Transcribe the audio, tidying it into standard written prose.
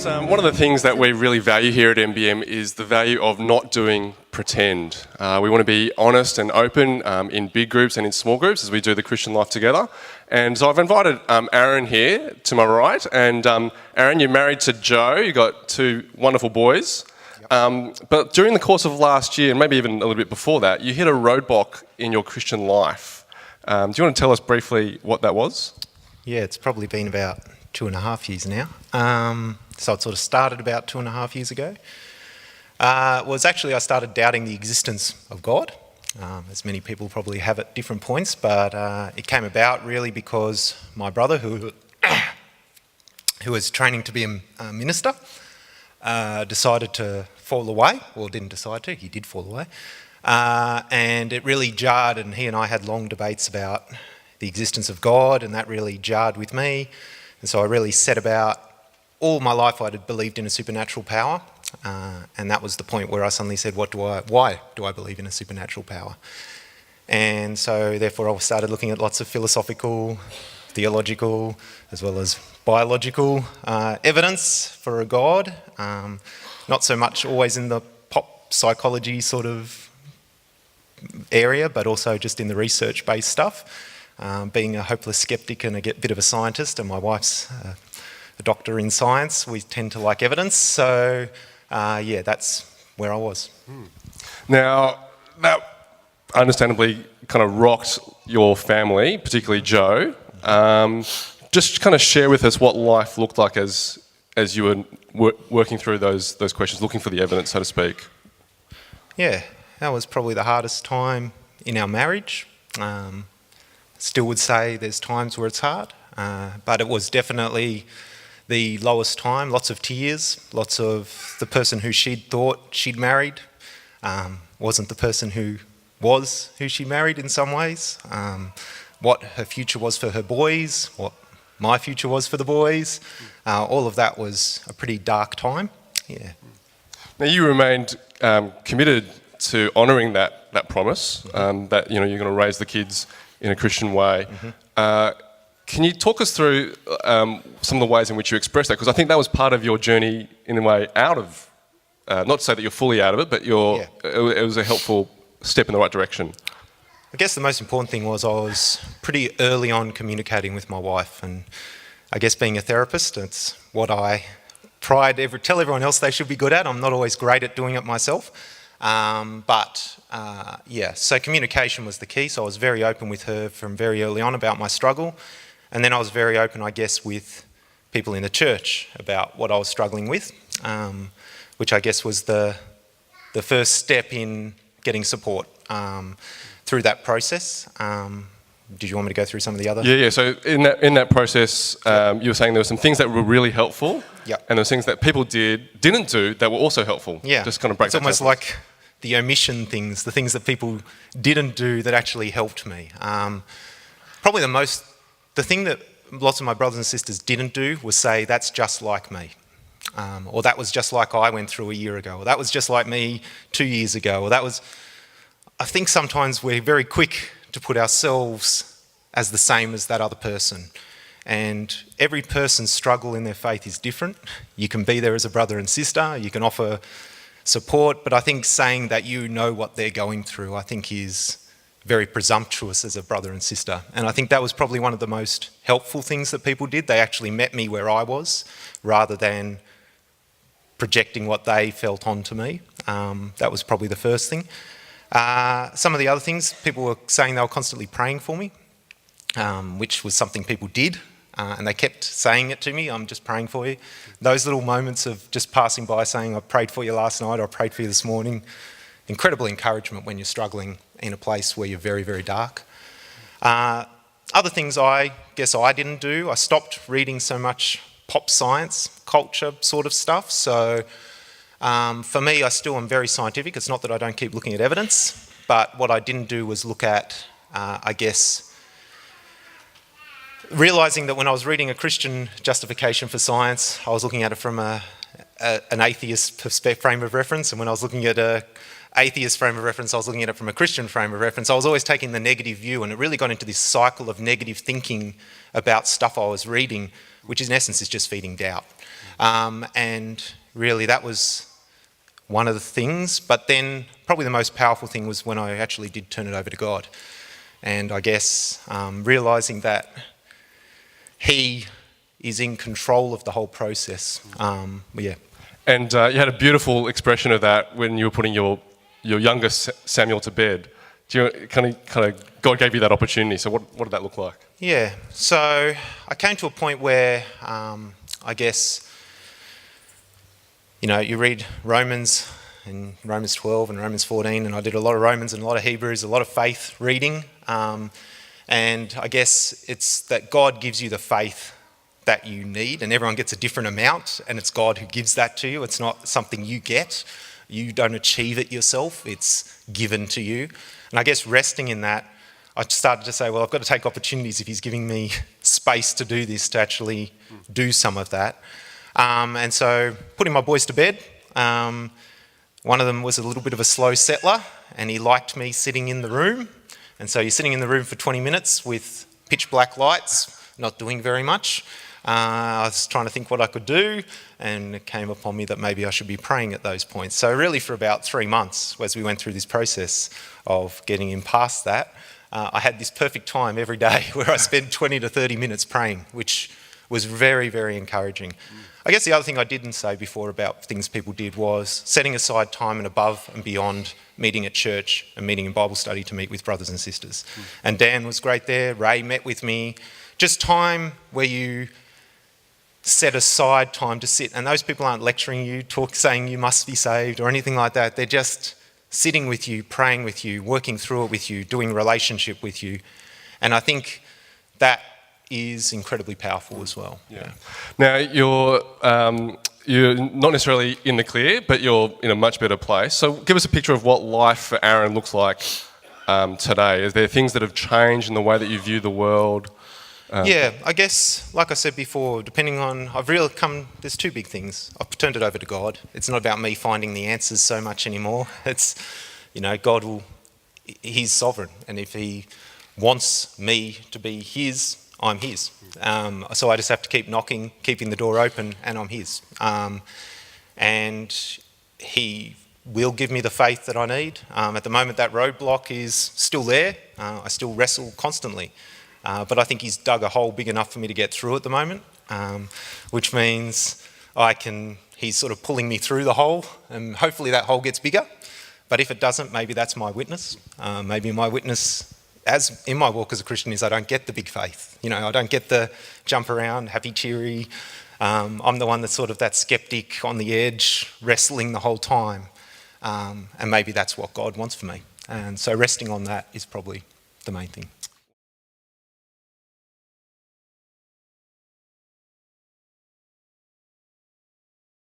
One of the things that we really value here at MBM is the value of not doing pretend. We want to be honest and open in big groups and in small groups as we do the Christian life together. And so I've invited Aaron here to my right. And Aaron, you're married to Joe. You've got two wonderful boys. But during the course of last year, and maybe even a little bit before that, you hit a roadblock in your Christian life. Do you want to tell us briefly what that was? Yeah, it's probably been about 2.5 years now. So it sort of started about 2.5 years ago. I started doubting the existence of God, as many people probably have at different points, but it came about really because my brother, who was training to be a minister, decided to fall away. Well, didn't decide to, he did fall away. And it really jarred, and he and I had long debates about the existence of God, and that really jarred with me. And so I really set about, all my life I had believed in a supernatural power, and that was the point where I suddenly said, why do I believe in a supernatural power? And so therefore I started looking at lots of philosophical, theological, as well as biological evidence for a God, not so much always in the pop psychology sort of area, but also just in the research-based stuff. Being a hopeless skeptic and a bit of a scientist, and my wife's a doctor in science, we tend to like evidence. So, that's where I was. Now, that understandably kind of rocked your family, particularly Joe. Just kind of share with us what life looked like as you were working through those questions, looking for the evidence, so to speak. Yeah, that was probably the hardest time in our marriage. Still would say there's times where it's hard, but it was definitely the lowest time. Lots of tears, lots of the person who she'd thought she'd married wasn't the person who she married in some ways. What her future was for her boys, what my future was for the boys, all of that was a pretty dark time. Yeah. Now you remained committed to honouring that promise, that you're going to raise the kids in a Christian way. Mm-hmm. Can you talk us through some of the ways in which you expressed that? Because I think that was part of your journey in a way out of, not to say that you're fully out of it, but it was a helpful step in the right direction. I guess the most important thing was I was pretty early on communicating with my wife, and I guess being a therapist, it's what I tell everyone else they should be good at. I'm not always great at doing it myself. So communication was the key. So I was very open with her from very early on about my struggle. And then I was very open, I guess, with people in the church about what I was struggling with, which I guess was the first step in getting support through that process. Did you want me to go through some of the other? Yeah. So in that process, you were saying there were some things that were really helpful, and there were things that people didn't do that were also helpful. Yeah. Just kind of break it's almost like the omission things, the things that people didn't do that actually helped me. Probably the thing that lots of my brothers and sisters didn't do was say, that's just like me. Or that was just like I went through a year ago. Or that was just like me 2 years ago. I think sometimes we're very quick to put ourselves as the same as that other person. And every person's struggle in their faith is different. You can be there as a brother and sister, you can offer support, but I think saying that you know what they're going through, I think is very presumptuous as a brother and sister. And I think that was probably one of the most helpful things that people did. They actually met me where I was, rather than projecting what they felt onto me. That was probably the first thing. Some of the other things, people were saying they were constantly praying for me, which was something people did, and they kept saying it to me, I'm just praying for you. Those little moments of just passing by saying, I prayed for you last night, or I prayed for you this morning, incredible encouragement when you're struggling in a place where you're very, very dark. Other things I guess I didn't do, I stopped reading so much pop science, culture sort of stuff, so for me, I still am very scientific. It's not that I don't keep looking at evidence, but what I didn't do was look at, realising that when I was reading a Christian justification for science, I was looking at it from an atheist frame of reference, and when I was looking at a atheist frame of reference, I was looking at it from a Christian frame of reference. I was always taking the negative view, and it really got into this cycle of negative thinking about stuff I was reading, which in essence is just feeding doubt. And really that was one of the things, but then probably the most powerful thing was when I actually did turn it over to God. And I guess realising that He is in control of the whole process. Yeah. And you had a beautiful expression of that when you were putting your youngest Samuel to bed. Do you kind of God gave you that opportunity? So what did that look like? Yeah. So I came to a point where I guess, you know, you read Romans and Romans 12 and Romans 14, and I did a lot of Romans and a lot of Hebrews, a lot of faith reading. And I guess it's that God gives you the faith that you need, and everyone gets a different amount, and it's God who gives that to you. It's not something you get. You don't achieve it yourself. It's given to you. And I guess resting in that, I started to say, well, I've got to take opportunities if He's giving me space to do this, to actually do some of that. And so putting my boys to bed, one of them was a little bit of a slow settler, and he liked me sitting in the room. And so you're sitting in the room for 20 minutes with pitch black lights, not doing very much. I was trying to think what I could do, and it came upon me that maybe I should be praying at those points. So really for about 3 months, as we went through this process of getting him past that, I had this perfect time every day where I spent 20 to 30 minutes praying, which was very, very encouraging. I guess the other thing I didn't say before about things people did was setting aside time and above and beyond meeting at church and meeting in Bible study to meet with brothers and sisters. And Dan was great there, Ray met with me. Just time where you set aside time to sit, and those people aren't lecturing you, saying you must be saved or anything like that. They're just sitting with you, praying with you, working through it with you, doing relationship with you. And I think that is incredibly powerful as well. Yeah. Now you're not necessarily in the clear, but you're in a much better place. So give us a picture of what life for Aaron looks like today. Is there things that have changed in the way that you view the world? Yeah, I guess, like I said before, there's two big things. I've turned it over to God. It's not about me finding the answers so much anymore. It's, God He's sovereign. And if He wants me to be His, I'm His. So I just have to keep knocking, keeping the door open, and I'm His. And He will give me the faith that I need. At the moment, that roadblock is still there. I still wrestle constantly. But I think He's dug a hole big enough for me to get through at the moment, which means He's sort of pulling me through the hole, and hopefully that hole gets bigger. But if it doesn't, maybe that's my witness. Maybe my witness, as in my walk as a Christian, is I don't get the big faith. I don't get the jump around, happy, cheery. I'm the one that's sort of that skeptic on the edge, wrestling the whole time. And maybe that's what God wants for me. And so resting on that is probably the main thing.